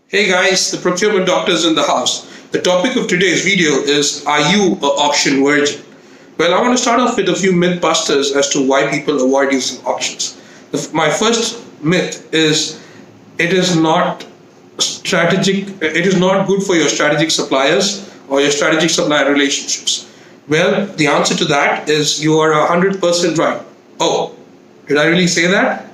Hey guys, the procurement doctor's in the house. The topic of today's video is, are you an auction virgin? Well, I want to start off with a few myth busters as to why people avoid using auctions. My first myth is it is not it is not good for your strategic suppliers or your strategic supplier relationships. Well, the answer to that is you are 100% right. Oh, did I really say that?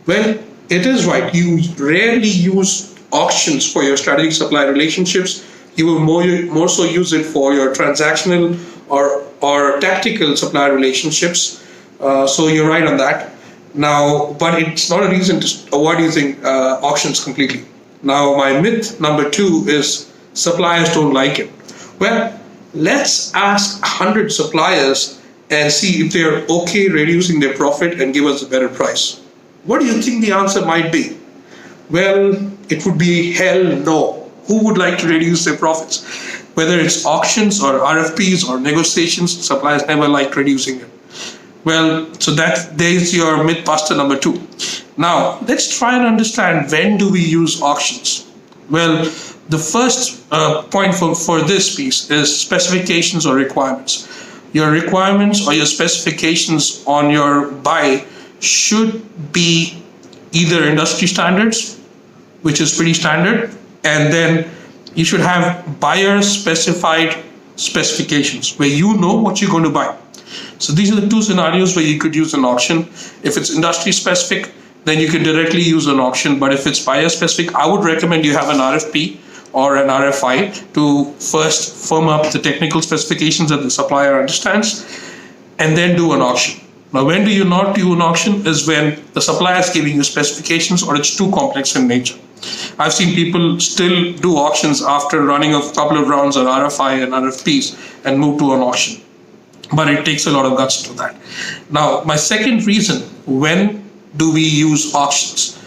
Well, it is right. You rarely use auctions for your strategic supplier relationships. You will more so use it for your transactional or tactical supplier relationships. So you're right on that. Now, but it's not a reason to avoid using auctions completely. Now, my myth number 2 is suppliers don't like it. Well, let's ask 100 suppliers and see if they're okay reducing their profit and give us a better price. What do you think the answer might be? Well, it would be hell no. Who would like to reduce their profits? Whether it's auctions or RFPs or negotiations, suppliers never like reducing it. Well, so there's your myth buster number 2. Now, let's try and understand, when do we use auctions? Well, the first point for this piece is specifications or requirements. Your requirements or your specifications on your buy should be either industry standards, which is pretty standard, and then you should have buyer specified specifications where you know what you're going to buy. So these are the two scenarios where you could use an auction. If it's industry specific, then you can directly use an auction. But if it's buyer specific, I would recommend you have an RFP or an RFI to first firm up the technical specifications that the supplier understands, and then do an auction. Now, when do you not do an auction is when the supplier is giving you specifications or it's too complex in nature. I've seen people still do auctions after running a couple of rounds of RFI and RFPs and move to an auction. But it takes a lot of guts to do that. Now, my second reason, when do we use auctions?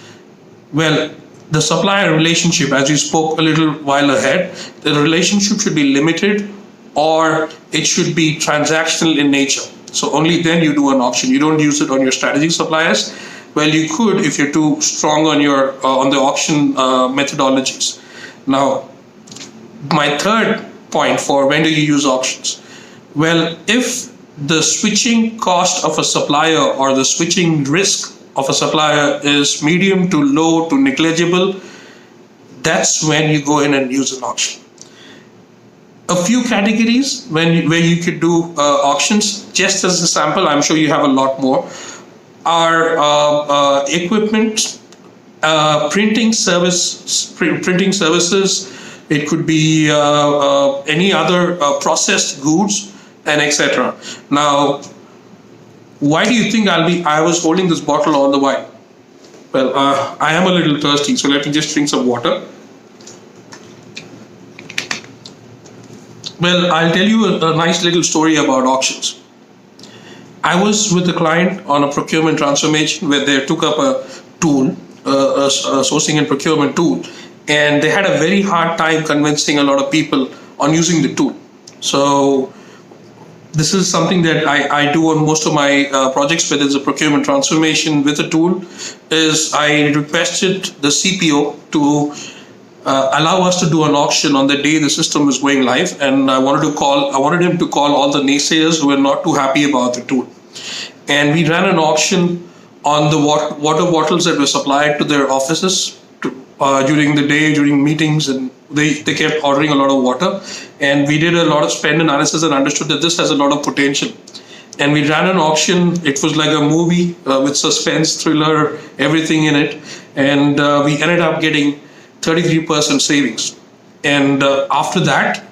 Well, the supplier relationship, as you spoke a little while ahead, the relationship should be limited or it should be transactional in nature. So only then you do an auction. You don't use it on your strategic suppliers. Well, you could if you're too strong on your on the auction methodologies. Now, my third point for when do you use auctions? Well, if the switching cost of a supplier or the switching risk of a supplier is medium to low to negligible, that's when you go in and use an auction. A few categories where you could do auctions, just as a sample, I'm sure you have a lot more, are equipment, printing services. It could be any other processed goods, and etc. Now, why do you think I was holding this bottle all the while? Well, I am a little thirsty, so let me just drink some water. Well, I'll tell you a nice little story about auctions. I was with a client on a procurement transformation where they took up a tool, a sourcing and procurement tool, and they had a very hard time convincing a lot of people on using the tool. So this is something that I do on most of my projects where there's a procurement transformation with a tool, is I requested the CPO to allow us to do an auction on the day the system was going live, and I wanted him to call all the naysayers who were not too happy about the tool. And we ran an auction on the water bottles that were supplied to their offices during the day, during meetings, and they kept ordering a lot of water. And we did a lot of spend analysis and understood that this has a lot of potential. And we ran an auction. It was like a movie with suspense, thriller, everything in it. And we ended up getting 33% savings. And after that,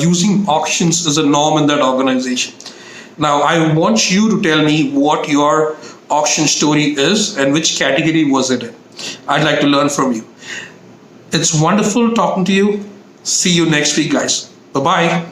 using auctions is a norm in that organization. Now, I want you to tell me what your auction story is and which category was it in. I'd like to learn from you. It's wonderful talking to you. See you next week, guys. Bye-bye.